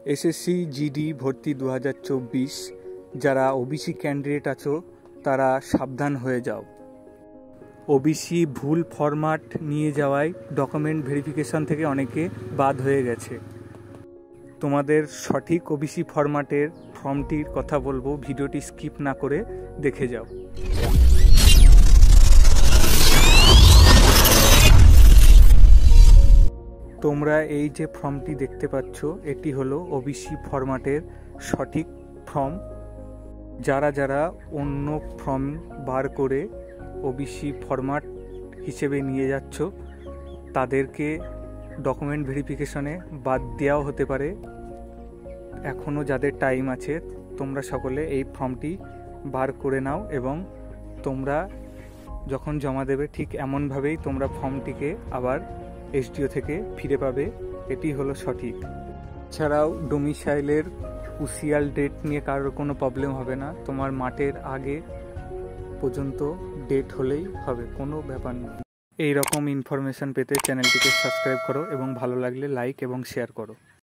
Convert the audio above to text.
SSC GD ভর্তি 2024 যারা OBC candidate আছো তারা সাবধান হয়ে যাও। ওবিসি ভুল ফরম্যাট নিয়ে যাওয়ায় ডকুমেন্ট ভেরিফিকেশন থেকে অনেকে বাদ হয়ে গেছে। তোমাদের সঠিক ওবিসি ফরম্যাটের ফর্মটির কথা বলবো, ভিডিওটি স্কিপ না করে দেখে যাও। তোমরা এই যে ফর্মটি দেখতে পাচ্ছ, এটি হলো ওবিসি ফরম্যাটের সঠিক ফর্ম। যারা যারা অন্য ফর্ম বার করে ওবিসি ফরম্যাট হিসেবে নিয়ে যাচ্ছ তাদেরকে ডকুমেন্ট ভেরিফিকেশনে বাদ দেওয়াও হতে পারে। এখনও যাদের টাইম আছে তোমরা সকলে এই ফর্মটি বার করে নাও এবং তোমরা যখন জমা দেবে ঠিক এমনভাবেই তোমরা ফর্মটিকে আবার এসডিও থেকে ফিরে পাবে। এটি হলো সঠিক। এছাড়াও ডোমিসাইলের উসিয়াল ডেট নিয়ে কারোর কোনো প্রবলেম হবে না। তোমার মাঠের আগে পর্যন্ত ডেট হলেই হবে, কোনো ব্যাপার না। এই রকম ইনফরমেশন পেতে চ্যানেলটিকে সাবস্ক্রাইব করো এবং ভালো লাগলে লাইক এবং শেয়ার করো।